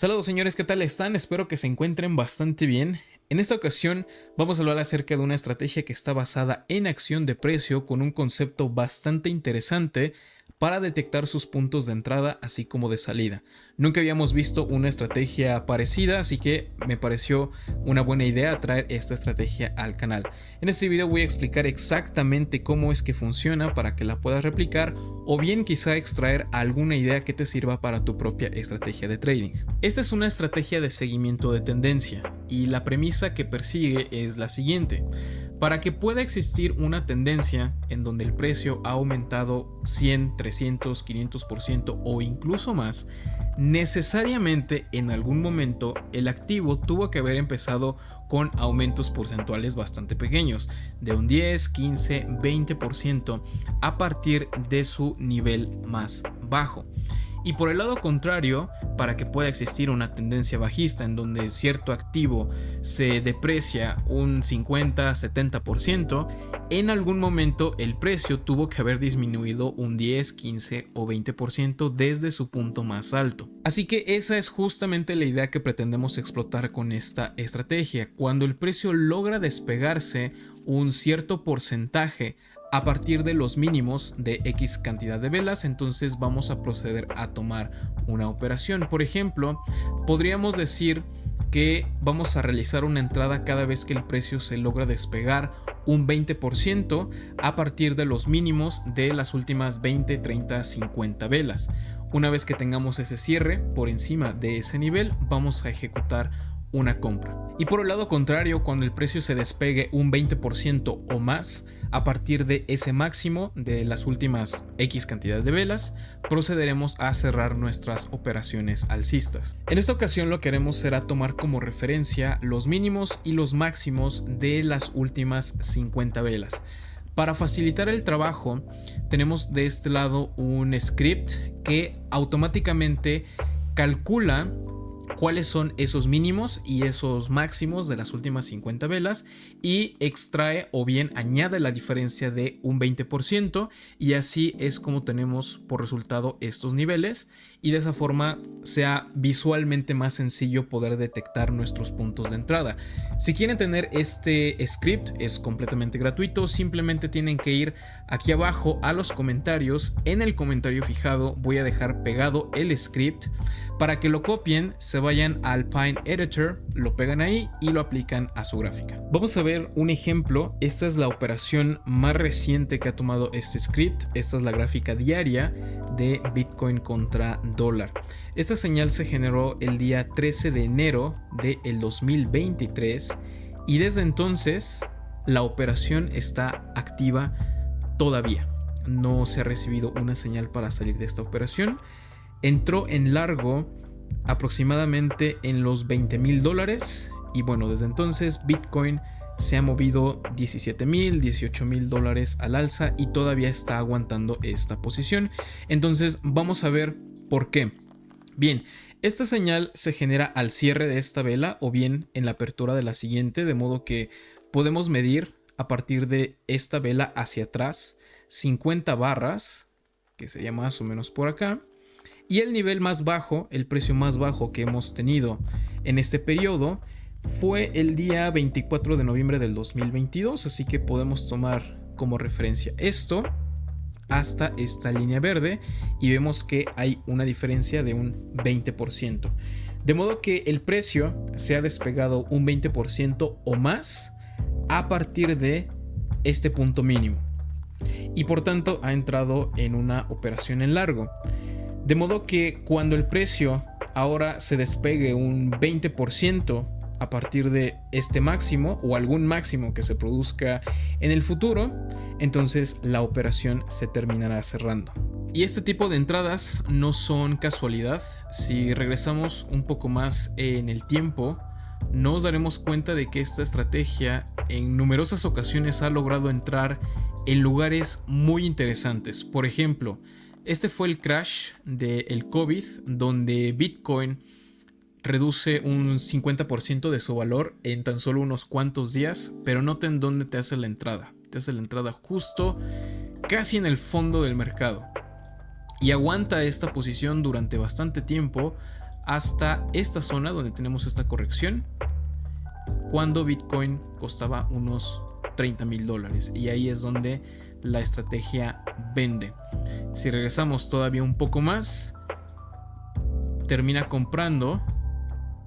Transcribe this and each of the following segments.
Saludos señores, ¿qué tal están? Espero que se encuentren bastante bien. En esta ocasión vamos a hablar acerca de una estrategia que está basada en acción de precio con un concepto bastante interesante para detectar sus puntos de entrada así como de salida. Nunca habíamos visto una estrategia parecida, así que me pareció una buena idea traer esta estrategia al canal. En este video voy a explicar exactamente cómo es que funciona para que la puedas replicar o bien quizá extraer alguna idea que te sirva para tu propia estrategia de trading. Esta es una estrategia de seguimiento de tendencia y la premisa que persigue es la siguiente. Para que pueda existir una tendencia en donde el precio ha aumentado 100, 300, 500% o incluso más, necesariamente en algún momento el activo tuvo que haber empezado con aumentos porcentuales bastante pequeños, de un 10, 15, 20% a partir de su nivel más bajo. Y por el lado contrario, para que pueda existir una tendencia bajista en donde cierto activo se deprecia un 50-70%, en algún momento el precio tuvo que haber disminuido un 10, 15 o 20% desde su punto más alto. Así que esa es justamente la idea que pretendemos explotar con esta estrategia. Cuando el precio logra despegarse un cierto porcentaje a partir de los mínimos de X cantidad de velas, entonces vamos a proceder a tomar una operación. Por ejemplo, podríamos decir que vamos a realizar una entrada cada vez que el precio se logra despegar un 20% a partir de los mínimos de las últimas 20, 30, 50 velas. Una vez que tengamos ese cierre por encima de ese nivel, vamos a ejecutar una compra. Y por el lado contrario, cuando el precio se despegue un 20% o más a partir de ese máximo de las últimas X cantidad de velas, procederemos a cerrar nuestras operaciones alcistas. En esta ocasión lo que haremos será tomar como referencia los mínimos y los máximos de las últimas 50 velas. Para facilitar el trabajo, tenemos de este lado un script que automáticamente calcula cuáles son esos mínimos y esos máximos de las últimas 50 velas y extrae o bien añade la diferencia de un 20%, y así es como tenemos por resultado estos niveles, y de esa forma sea visualmente más sencillo poder detectar nuestros puntos de entrada. Si quieren tener este script, es completamente gratuito, simplemente tienen que ir aquí abajo a los comentarios. En el comentario fijado voy a dejar pegado el script para que lo copien, se vayan al Pine Editor, lo pegan ahí y lo aplican a su gráfica. Vamos a ver un ejemplo. Esta es la operación más reciente que ha tomado este script. Esta es la gráfica diaria de Bitcoin contra dólar. Esta señal se generó el día 13 de enero del 2023 y desde entonces la operación está activa todavía. No se ha recibido una señal para salir de esta operación. Entró en largo aproximadamente en los $20,000 y bueno, desde entonces Bitcoin se ha movido $17,000, $18,000 al alza y todavía está aguantando esta posición. Entonces vamos a ver por qué. Bien, esta señal se genera al cierre de esta vela o bien en la apertura de la siguiente, de modo que podemos medir a partir de esta vela hacia atrás 50 barras, que sería más o menos por acá. Y el nivel más bajo, el precio más bajo que hemos tenido en este periodo fue el día 24 de noviembre del 2022, así que podemos tomar como referencia esto hasta esta línea verde y vemos que hay una diferencia de un 20%. De modo que el precio se ha despegado un 20% o más a partir de este punto mínimo y por tanto ha entrado en una operación en largo. De modo que cuando el precio ahora se despegue un 20% a partir de este máximo o algún máximo que se produzca en el futuro, entonces la operación se terminará cerrando. Y este tipo de entradas no son casualidad. Si regresamos un poco más en el tiempo, nos daremos cuenta de que esta estrategia en numerosas ocasiones ha logrado entrar en lugares muy interesantes. Por ejemplo, este fue el crash del COVID, donde Bitcoin reduce un 50% de su valor en tan solo unos cuantos días, pero noten dónde te hace la entrada. Te hace la entrada justo casi en el fondo del mercado y aguanta esta posición durante bastante tiempo hasta esta zona donde tenemos esta corrección, cuando Bitcoin costaba unos $30,000, y ahí es donde la estrategia vende. Si regresamos todavía un poco más, termina comprando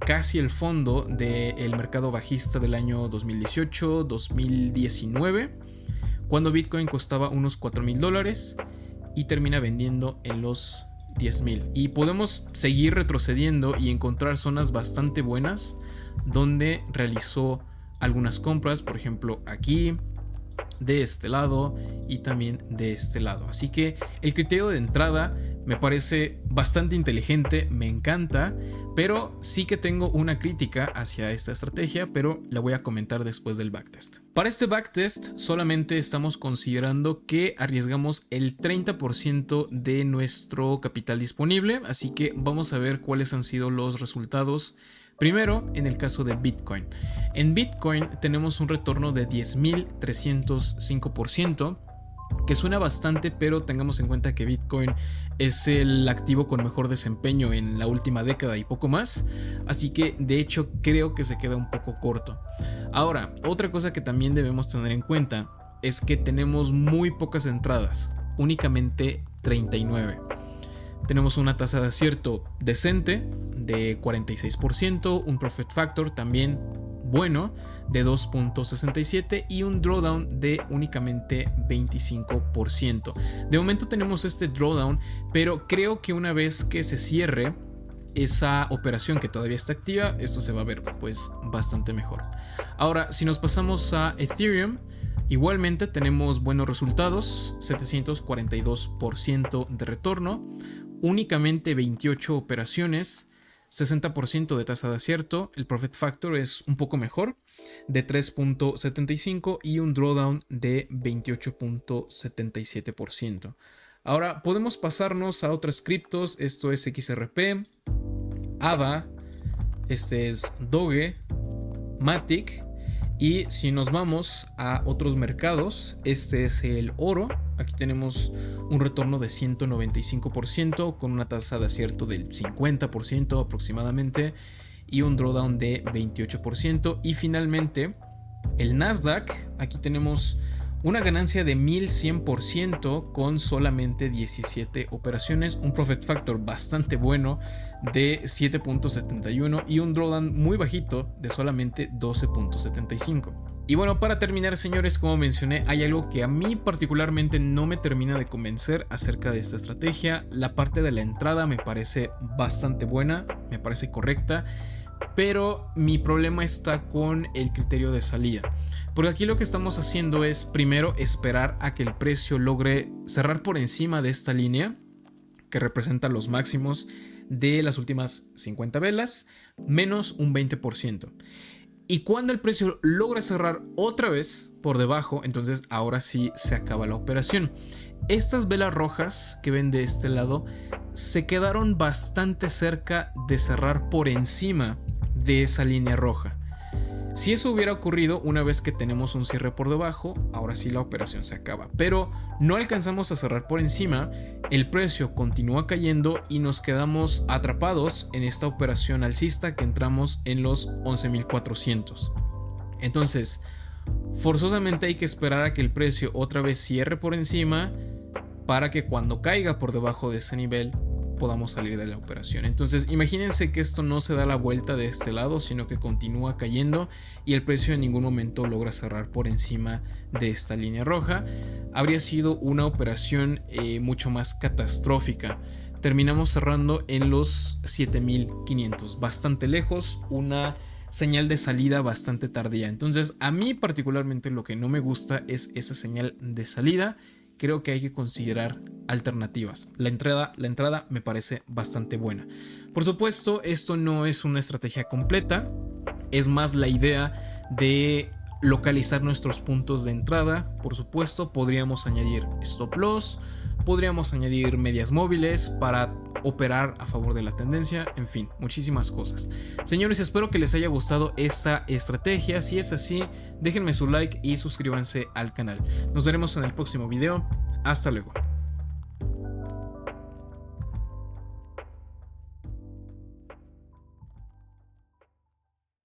casi el fondo del mercado bajista del año 2018-2019, cuando Bitcoin costaba unos $4,000, y termina vendiendo en los 10,000. Y podemos seguir retrocediendo y encontrar zonas bastante buenas donde realizó algunas compras, por ejemplo aquí, de este lado y también de este lado. Así que el criterio de entrada me parece bastante inteligente, me encanta, pero sí que tengo una crítica hacia esta estrategia, pero la voy a comentar después del backtest. Para este backtest solamente estamos considerando que arriesgamos el 30% de nuestro capital disponible, así que vamos a ver cuáles han sido los resultados. Primero, en el caso de Bitcoin. En Bitcoin tenemos un retorno de 10.305%, que suena bastante, pero tengamos en cuenta que Bitcoin es el activo con mejor desempeño en la última década y poco más, así que de hecho creo que se queda un poco corto. Ahora, otra cosa que también debemos tener en cuenta es que tenemos muy pocas entradas, únicamente 39. Tenemos una tasa de acierto decente de 46%, un profit factor también bueno de 2.67 y un drawdown de únicamente 25%. De momento tenemos este drawdown, pero creo que una vez que se cierre esa operación que todavía está activa, esto se va a ver pues bastante mejor. Ahora, si nos pasamos a Ethereum, igualmente tenemos buenos resultados, 742% de retorno, únicamente 28 operaciones, 60% de tasa de acierto, el profit factor es un poco mejor, de 3.75 y un drawdown de 28.77%. Ahora podemos pasarnos a otras criptos, esto es XRP, ADA, este es Doge, Matic. Y si nos vamos a otros mercados, este es el oro. Aquí tenemos un retorno de 195% con una tasa de acierto del 50% aproximadamente y un drawdown de 28%. Y finalmente el Nasdaq, aquí tenemos una ganancia de 1100% con solamente 17 operaciones, un profit factor bastante bueno de 7.71 y un drawdown muy bajito de solamente 12.75. Y bueno, para terminar, señores, como mencioné, hay algo que a mí particularmente no me termina de convencer acerca de esta estrategia. La parte de la entrada me parece bastante buena, me parece correcta, pero mi problema está con el criterio de salida. Porque aquí lo que estamos haciendo es primero esperar a que el precio logre cerrar por encima de esta línea que representa los máximos de las últimas 50 velas menos un 20%. Y cuando el precio logra cerrar otra vez por debajo, entonces ahora sí se acaba la operación. Estas velas rojas que ven de este lado se quedaron bastante cerca de cerrar por encima de esa línea roja. Si eso hubiera ocurrido una vez que tenemos un cierre por debajo, ahora sí la operación se acaba. Pero no alcanzamos a cerrar por encima, el precio continúa cayendo y nos quedamos atrapados en esta operación alcista que entramos en los 11.400. Entonces, forzosamente hay que esperar a que el precio otra vez cierre por encima para que cuando caiga por debajo de ese nivel podamos salir de la operación. Entonces imagínense que esto no se da la vuelta de este lado, sino que continúa cayendo y el precio en ningún momento logra cerrar por encima de esta línea roja. Habría sido una operación mucho más catastrófica. Terminamos cerrando en los 7.500, bastante lejos, una señal de salida bastante tardía. Entonces a mí particularmente lo que no me gusta es esa señal de salida. Creo que hay que considerar alternativas. La entrada me parece bastante buena. Por supuesto, esto no es una estrategia completa. Es más la idea de localizar nuestros puntos de entrada. Por supuesto, podríamos añadir stop loss, podríamos añadir medias móviles para operar a favor de la tendencia, en fin, muchísimas cosas. Señores, espero que les haya gustado esta estrategia. Si es así, déjenme su like y suscríbanse al canal. Nos veremos en el próximo video. Hasta luego.